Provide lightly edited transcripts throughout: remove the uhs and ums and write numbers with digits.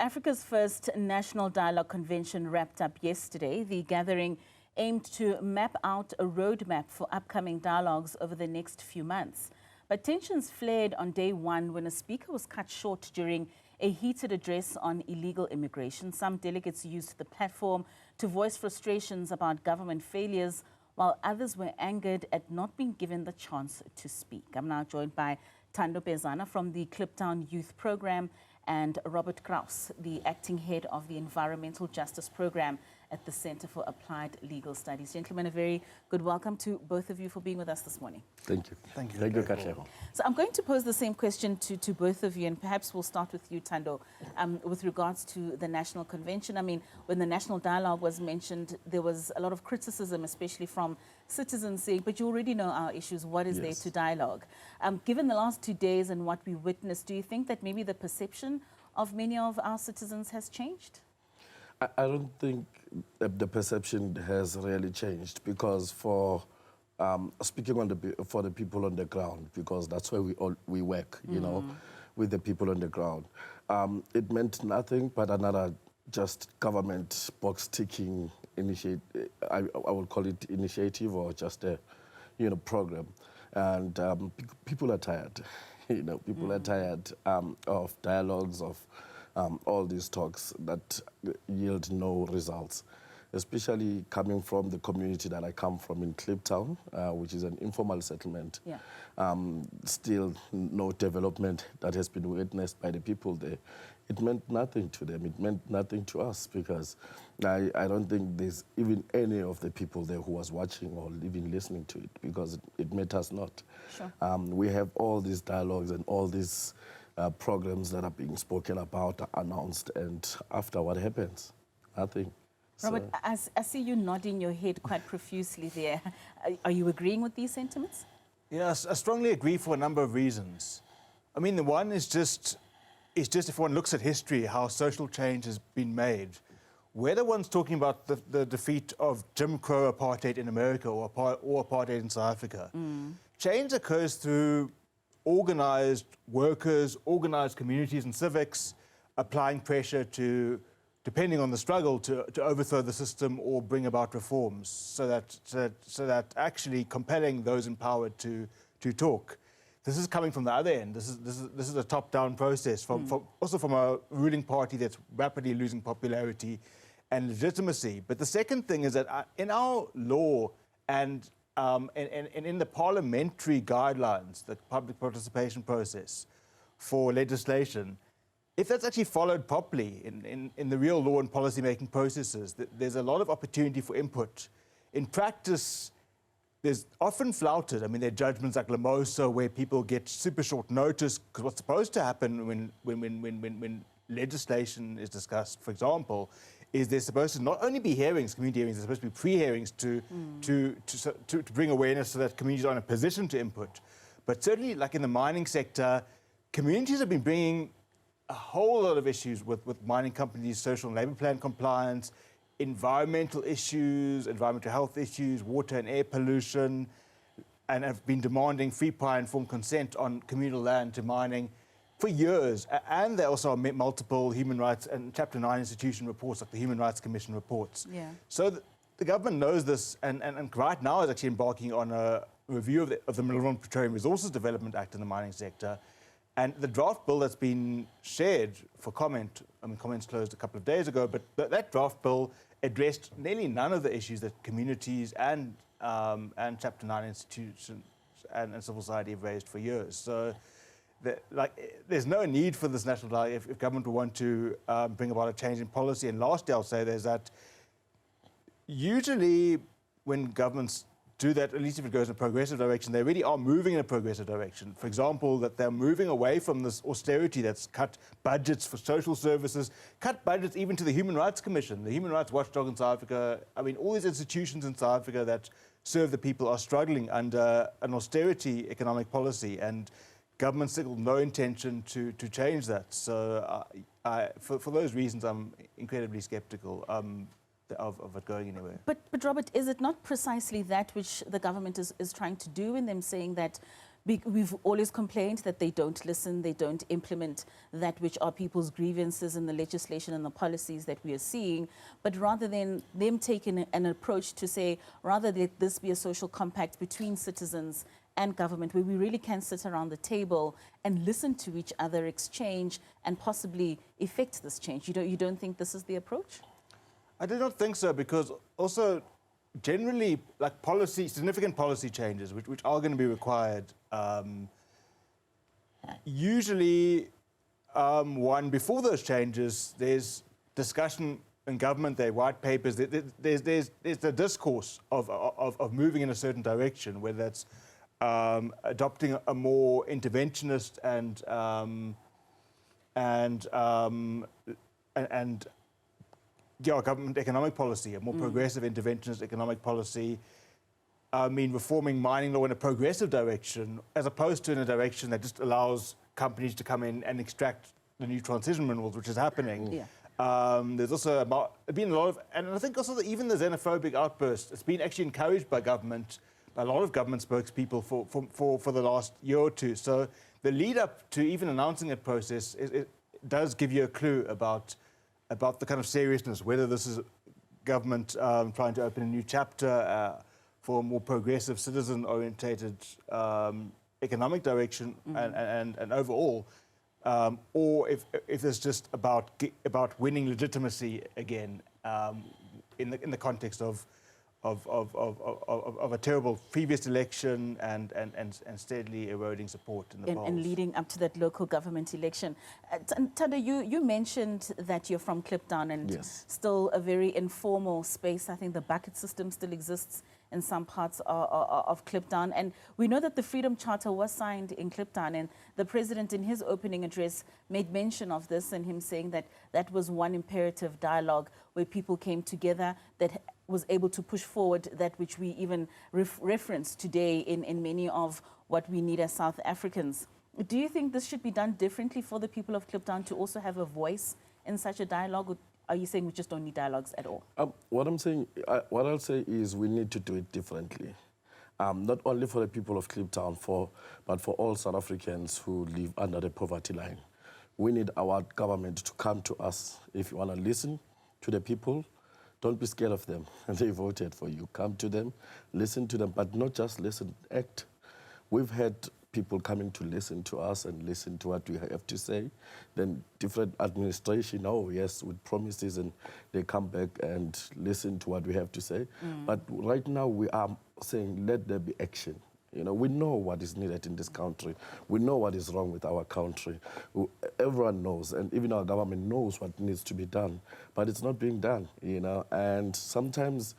Africa's first National Dialogue Convention wrapped up yesterday. The gathering aimed to map out a roadmap for upcoming dialogues over the next few months. But tensions flared on day one when a speaker was cut short during a heated address on illegal immigration. Some delegates used the platform to voice frustrations about government failures, while others were angered at not being given the chance to speak. I'm now joined by Thando Bezana from the Kliptown Youth Program and Robert Krause, the acting head of the Environmental Justice Program at the Center for Applied Legal Studies. Gentlemen, a very good welcome to both of you for being with us this morning. Thank you. Thank you. Thank you, Katlego. So I'm going to pose the same question to both of you, and perhaps we'll start with you, Thando, with regards to the National Convention. I mean, when the National Dialogue was mentioned, there was a lot of criticism, especially from citizens saying, but you already know our issues, what is there to dialogue? Given the last 2 days and what we witnessed, do you think that maybe the perception of many of our citizens has changed? I don't think the perception has really changed, because for speaking for the people on the ground, because that's where we work, you know, with the people on the ground. It meant nothing but another just government box ticking initiative. I would call it initiative, or just a, you know, program. And people are tired. You know, people are tired of dialogues, of all these talks that yield no results, especially coming from the community that I come from in Kliptown, which is an informal settlement. Yeah. Still no development that has been witnessed by the people there. It meant nothing to them. It meant nothing to us, because I don't think there's even any of the people there who was watching or even listening to it, because it matters not. Sure. We have all these dialogues and all these programs that are being spoken about, announced, and after, what happens? Nothing. Robert, So, I see you nodding your head quite profusely there. Are you agreeing with these sentiments? Yes, I strongly agree for a number of reasons. I mean, the one is just if one looks at history, how social change has been made. Whether one's talking about the defeat of Jim Crow apartheid in America or apartheid in South Africa, change occurs through organized workers, organized communities and civics applying pressure to, depending on the struggle, to overthrow the system or bring about reforms, so that actually compelling those empowered to talk. This is coming from the other end. This is a top-down process, also from a ruling party that's rapidly losing popularity and legitimacy. But the second thing is that in our law and in the parliamentary guidelines, the public participation process for legislation, if that's actually followed properly in the real law and policy-making processes, there's a lot of opportunity for input. In practice, there's often flouted. I mean, there are judgments like Lamosa where people get super short notice, because what's supposed to happen when legislation is discussed, for example, is there's supposed to not only be hearings, community hearings, there's supposed to be pre-hearings to bring awareness so that communities are in a position to input. But certainly, like in the mining sector, communities have been bringing a whole lot of issues with mining companies, social and labour plan compliance, environmental issues, environmental health issues, water and air pollution, and have been demanding free, prior, informed consent on communal land to mining for years. And there also are multiple human rights and Chapter 9 institution reports, like the Human Rights Commission reports. Yeah. So the government knows this, and right now is actually embarking on a review of the Mineral and Petroleum Resources Development Act in the mining sector. And the draft bill that's been shared for comment, I mean, comments closed a couple of days ago, but that draft bill addressed nearly none of the issues that communities and Chapter 9 institutions and civil society have raised for years. So, there's no need for this national dialogue if government will want to bring about a change in policy. And lastly, I'll say there's that usually when governments do that, at least if it goes in a progressive direction, they really are moving in a progressive direction. For example, that they're moving away from this austerity that's cut budgets for social services, cut budgets even to the Human Rights Commission, the Human Rights Watchdog in South Africa. I mean, all these institutions in South Africa that serve the people are struggling under an austerity economic policy, and government signaled no intention to change that. So for those reasons, I'm incredibly sceptical of it going anywhere. But Robert, is it not precisely that which the government is trying to do in them saying that We've always complained that they don't listen, they don't implement that which are people's grievances in the legislation and the policies that we are seeing. But rather than them taking an approach to say, rather let this be a social compact between citizens and government, where we really can sit around the table and listen to each other, exchange, and possibly effect this change. You don't think this is the approach? I do not think so, because also generally, like significant policy changes, which are going to be required, usually, before those changes, there's discussion in government, there are white papers, there's the discourse of moving in a certain direction, whether that's adopting a more interventionist and government economic policy, a more progressive interventionist economic policy. I mean, reforming mining law in a progressive direction, as opposed to in a direction that just allows companies to come in and extract the new transition minerals, which is happening. Yeah. There's also been a lot of, and I think also that even the xenophobic outburst, it's been actually encouraged by government, by a lot of government spokespeople for the last year or two. So the lead up to even announcing that process, it does give you a clue about the kind of seriousness, whether this is government trying to open a new chapter for a more progressive, citizen-orientated economic direction and overall, or if it's just about winning legitimacy again in the context of a terrible previous election and steadily eroding support in the polls. And leading up to that local government election. Tada, you mentioned that you're from Kliptown and Yes. still a very informal space. I think the bucket system still exists in some parts of Kliptown. And we know that the Freedom Charter was signed in Kliptown, and the president in his opening address made mention of this, and him saying that that was one imperative dialogue where people came together that was able to push forward that which we even reference today in many of what we need as South Africans. Do you think this should be done differently for the people of Kliptown to also have a voice in such a dialogue? Or are you saying we just don't need dialogues at all? What I'll say is we need to do it differently. Not only for the people of Kliptown, but for all South Africans who live under the poverty line. We need our government to come to us. If you want to listen to the people, don't be scared of them. They voted for you. Come to them, listen to them, but not just listen, act. We've had people coming to listen to us and listen to what we have to say. Then different administration, oh yes, with promises, and they come back and listen to what we have to say. But right now we are saying, let there be action. You know, we know what is needed in this country. We know what is wrong with our country. Everyone knows, and even our government knows what needs to be done, but it's not being done, you know. And sometimes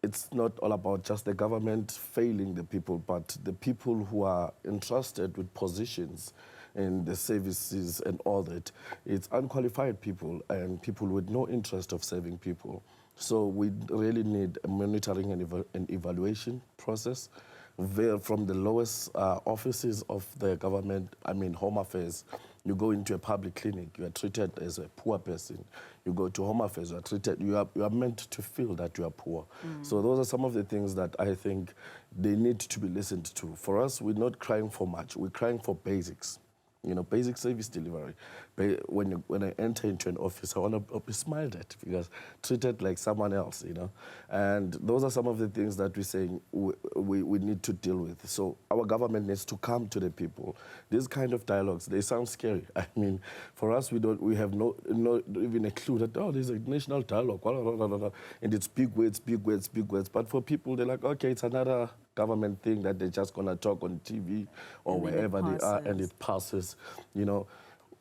it's not all about just the government failing the people, but the people who are entrusted with positions in the services and all that. It's unqualified people and people with no interest of serving people. So we really need a monitoring and evaluation process from the lowest offices of the government. I mean, Home Affairs. You go into a public clinic, you are treated as a poor person. You go to Home Affairs, you are meant to feel that you are poor. So those are some of the things that I think they need to be listened to. For us, we're not crying for much. We're crying for basics. You know, basic service delivery. When I enter into an office, I want to be smiled at because treated like someone else, you know. And those are some of the things that we're saying we need to deal with. So our government needs to come to the people. These kind of dialogues, they sound scary. I mean, for us, we have no even a clue that, oh, there's a national dialogue, blah, blah, blah, blah, blah. And it's big words, big words, big words. But for people, they're like, okay, it's another government thing that they're just going to talk on TV or and wherever they are, and it passes, you know,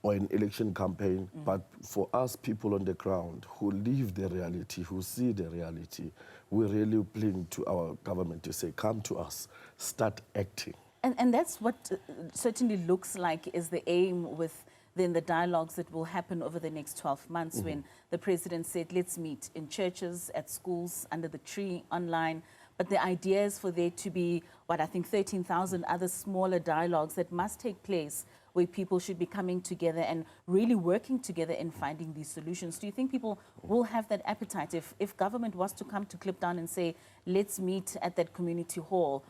or an election campaign. But for us people on the ground who live the reality, who see the reality, we really plead to our government to say, come to us, start acting. And that's what certainly looks like is the aim with then the dialogues that will happen over the next 12 months when the president said, let's meet in churches, at schools, under the tree, online. But the idea is for there to be, what I think 13,000 other smaller dialogues that must take place where people should be coming together and really working together in finding these solutions. Do you think people will have that appetite if government was to come to Kliptown and say, let's meet at that community hall?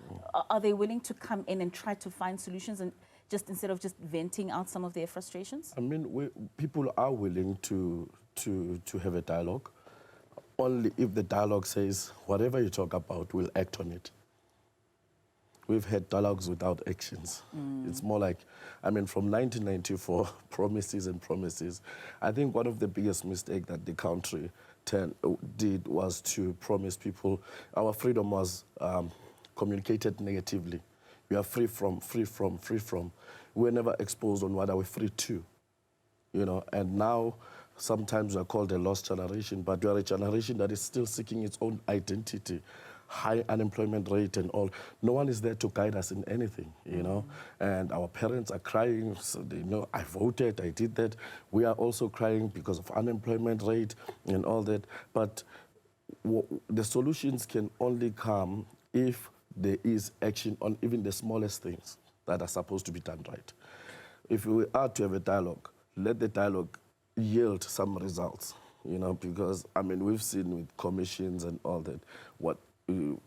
Are they willing to come in and try to find solutions and just instead of just venting out some of their frustrations? I mean, people are willing to have a dialogue, only if the dialogue says, whatever you talk about, we'll act on it. We've had dialogues without actions. It's more like, I mean, from 1994, promises and promises. I think one of the biggest mistakes that the country did was to promise people, our freedom was communicated negatively. We are free from. We were never exposed on what are we free to, you know, and now sometimes we are called a lost generation, but we are a generation that is still seeking its own identity. High unemployment rate and all. No one is there to guide us in anything, you know. And our parents are crying, so they know, I voted, I did that. We are also crying because of unemployment rate and all that. But the solutions can only come if there is action on even the smallest things that are supposed to be done right. If we are to have a dialogue, let the dialogue yield some results, you know, because, I mean, we've seen with commissions and all that,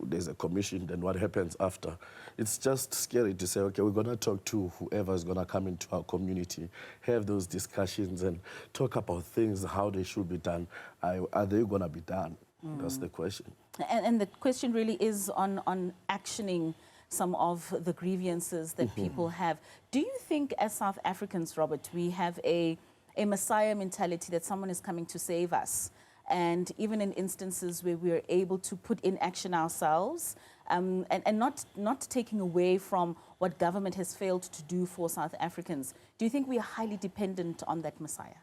there's a commission, then what happens after? It's just scary to say, okay, we're going to talk to whoever is going to come into our community, have those discussions and talk about things, how they should be done. Are they going to be done? That's the question. And the question really is on actioning some of the grievances that people have. Do you think as South Africans, Robert, we have a messiah mentality that someone is coming to save us? And even in instances where we're able to put in action ourselves and not taking away from what government has failed to do for South Africans, do you think we are highly dependent on that messiah?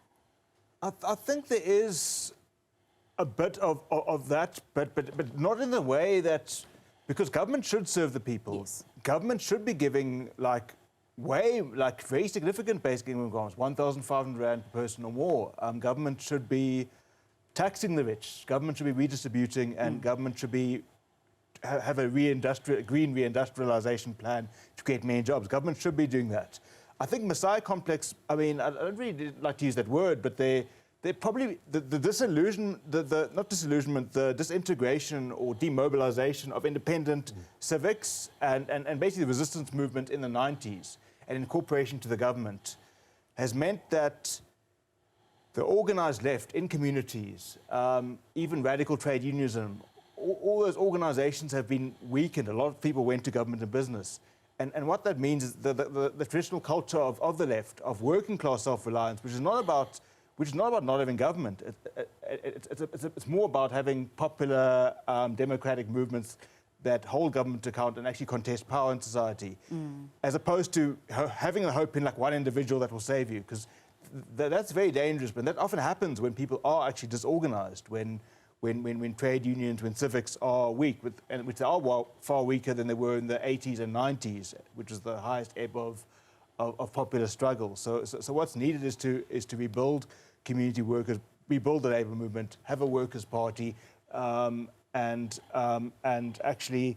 I think there is a bit of that, but not in the way that, because government should serve the people. Yes. Government should be giving very significant basic income grants, 1,500 Rand per person or more. Government should be taxing the rich. Government should be redistributing, and government should be have a green reindustrialization plan to create many jobs. Government should be doing that. I think Messiah complex, I mean, I don't really like to use that word, but they're probably the disintegration or demobilization of independent civics and basically the resistance movement in the 90s and incorporation to the government has meant that the organized left in communities, even radical trade unionism, all those organizations have been weakened. A lot of people went to government and business. And what that means is the traditional culture of the left, of working class self-reliance, which is not about not having government. It's more about having popular democratic movements that hold government to account and actually contest power in society, as opposed to having a hope in like one individual that will save you, because that's very dangerous. But that often happens when people are actually disorganized, when trade unions, when civics are weak, which are far weaker than they were in the 80s and 90s, which was the highest ebb of popular struggle. So what's needed is to rebuild community workers, rebuild the labour movement, have a workers' party, and actually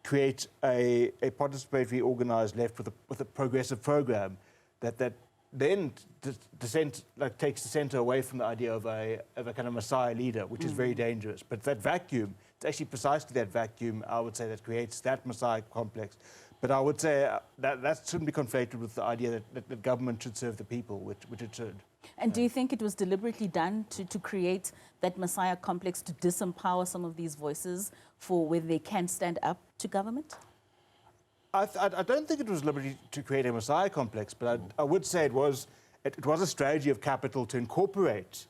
create a participatory, organised left with a progressive programme that then takes the centre away from the idea of a kind of messiah leader, which is very dangerous. But that vacuum, it's actually precisely that vacuum, I would say, that creates that messiah complex. But I would say that shouldn't be conflated with the idea that government should serve the people, which it should. And do you think it was deliberately done to create that messiah complex, to disempower some of these voices for where they can stand up to government? I don't think it was deliberately to create a messiah complex, but I would say it was a strategy of capital to incorporate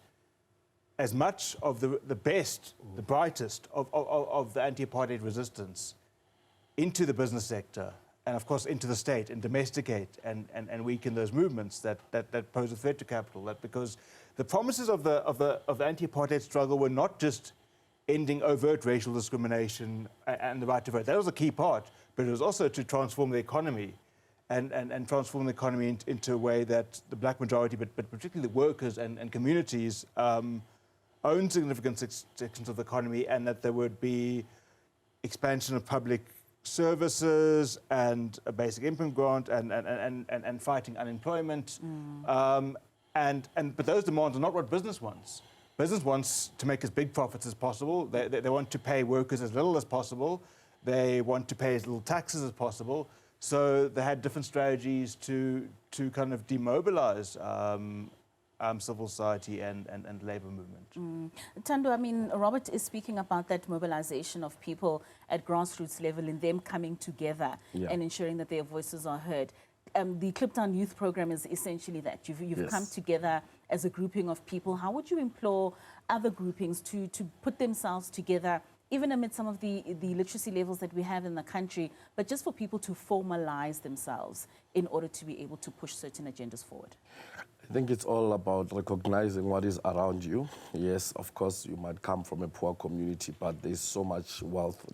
as much of the best, the brightest of the anti-apartheid resistance into the business sector, and of course into the state, and domesticate and weaken those movements that pose a threat to capital. That because the promises of the anti-apartheid struggle were not just ending overt racial discrimination and the right to vote. That was a key part, but it was also to transform the economy and transform the economy into a way that the black majority, but particularly the workers and communities, own significant sections of the economy, and that there would be expansion of public services and a basic income grant and fighting unemployment. But those demands are not what business wants. Business wants to make as big profits as possible. They want to pay workers as little as possible. They want to pay as little taxes as possible. So they had different strategies to kind of demobilize civil society and labour movement. Thando, I mean, Robert is speaking about that mobilization of people at grassroots level and them coming together and ensuring that their voices are heard. The Kliptown Youth Program is essentially that. You've come together as a grouping of people. How would you implore other groupings to put themselves together, even amid some of the literacy levels that we have in the country, but just for people to formalize themselves in order to be able to push certain agendas forward? I think it's all about recognizing what is around you. Yes, of course, you might come from a poor community, but there's so much wealth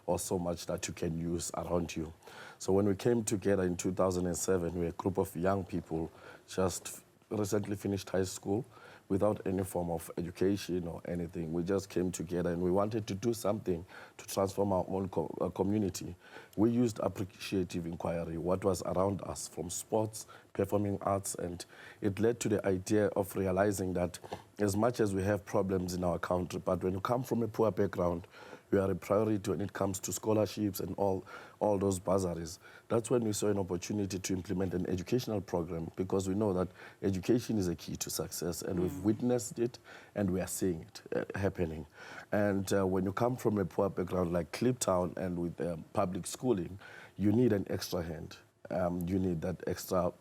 or so much that you can use around you. So when we came together in 2007, we were a group of young people just recently finished high school without any form of education or anything. We just came together and we wanted to do something to transform our own community. We used appreciative inquiry, what was around us from sports, performing arts, and it led to the idea of realizing that as much as we have problems in our country, but when you come from a poor background, we are a priority when it comes to scholarships and all those bursaries. That's when we saw an opportunity to implement an educational program, because we know that education is a key to success, and we've witnessed it and we are seeing it happening. And when you come from a poor background like Kliptown and with public schooling, you need an extra hand. You need that extra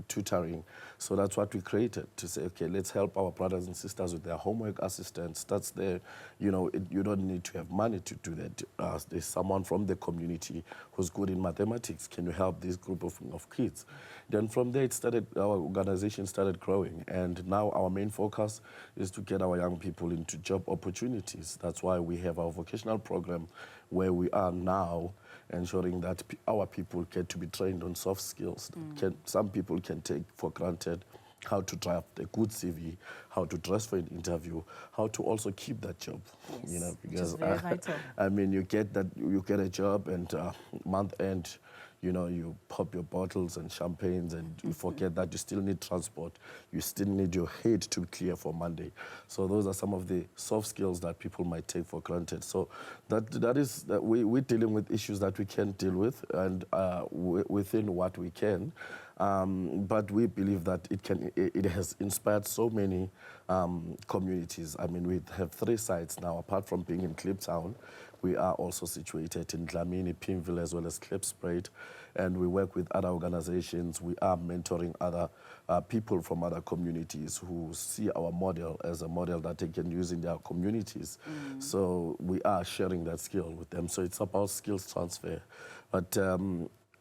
tutoring. So that's what we created, to say, okay, let's help our brothers and sisters with their homework assistance. That's there. You know, you don't need to have money to do that. There's someone from the community who's good in mathematics. Can you help this group of kids? Then from there, our organization started growing. And now our main focus is to get our young people into job opportunities. That's why we have our vocational program, where we are now ensuring that our people get to be trained on soft skills. Some people can take for granted how to draft a good CV, how to dress for an interview, how to also keep that job. Yes, you know, because which is very vital. I mean, you get a job, and month end, you know, you pop your bottles and champagnes, and you forget that you still need transport. You still need your head to clear for Monday. So those are some of the soft skills that people might take for granted. So we're dealing with issues that we can deal with, and within what we can. But we believe that it has inspired so many communities. I mean, we have 3 sites now. Apart from being in Kliptown, we are also situated in Dlamini, Pimville, as well as Klipspruit, and we work with other organizations. We are mentoring other people from other communities who see our model as a model that they can use in their communities. So we are sharing that skill with them. So it's about skills transfer. But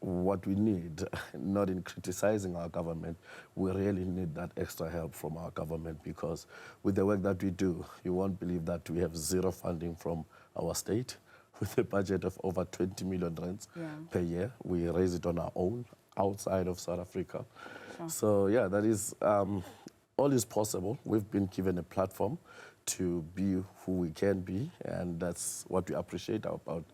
what we need, not in criticizing our government, we really need that extra help from our government, because with the work that we do, you won't believe that we have 0 funding from our state, with a budget of over 20 million rands per year. We raise it on our own outside of South Africa. Sure. So yeah, that is, all is possible. We've been given a platform to be who we can be, and that's what we appreciate about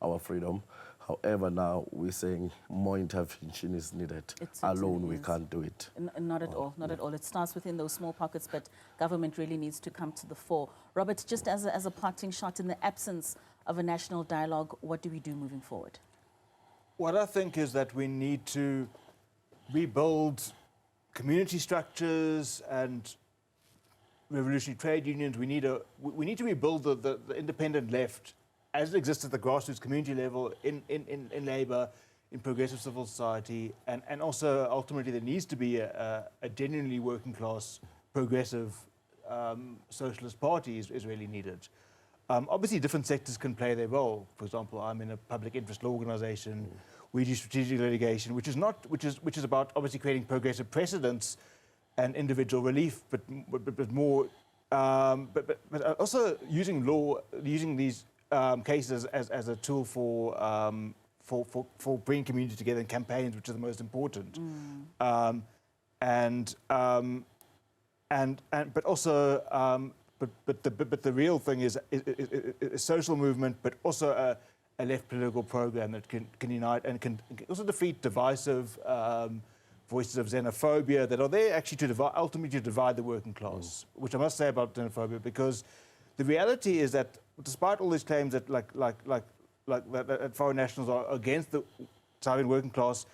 our freedom. However, now we're saying more intervention is needed. Alone, we can't do it. Not at all, not at all. It starts within those small pockets, but government really needs to come to the fore. Robert, just as a parting shot, in the absence of a national dialogue, what do we do moving forward? What I think is that we need to rebuild community structures and revolutionary trade unions. We need to rebuild the independent left as it exists at the grassroots community level in labour, in progressive civil society, and also ultimately there needs to be a genuinely working class, progressive socialist party is really needed. Obviously different sectors can play their role. For example, I'm in a public interest law organisation. We do strategic litigation, which is about obviously creating progressive precedents and individual relief, but also using these cases as a tool for bringing community together in campaigns, which are the most important. But the real thing is a social movement, but also a left political program that can unite and can also defeat divisive voices of xenophobia that are there actually to ultimately to divide the working class, which I must say about xenophobia, because the reality is that despite all these claims that that foreign nationals are against the South African working class,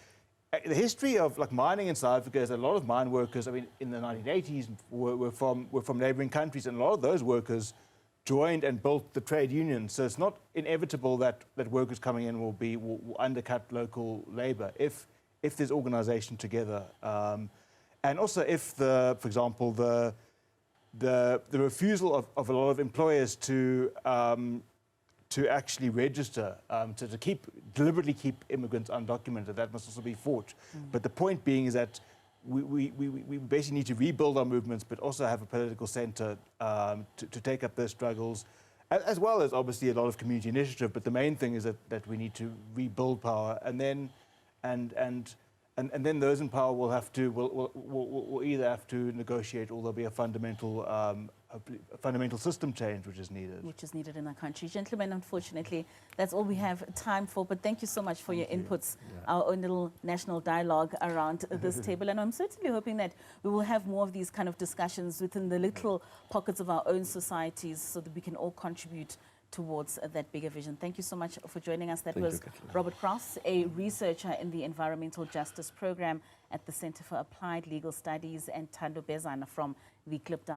the history of mining in South Africa is that a lot of mine workers, I mean, in the 1980s were from neighbouring countries, and a lot of those workers joined and built the trade unions. So it's not inevitable that workers coming in will undercut local labour if there's organisation together, and also if for example the refusal of a lot of employers to actually register, to deliberately keep immigrants undocumented, that must also be fought. But the point being is that we basically need to rebuild our movements, but also have a political centre to take up those struggles, as well as obviously a lot of community initiative. But the main thing is that we need to rebuild power, and then those in power will either have to negotiate, or there'll be a fundamental system change which is needed. Which is needed in our country. Gentlemen, unfortunately, that's all we have time for, but thank you so much for your inputs, our own little national dialogue around this table. And I'm certainly hoping that we will have more of these kind of discussions within the little pockets of our own societies so that we can all contribute towards that bigger vision. Thank you so much for joining us. That was Robert Krause, a researcher in the Environmental Justice Program at the Center for Applied Legal Studies, and Thando Bezana from the Klip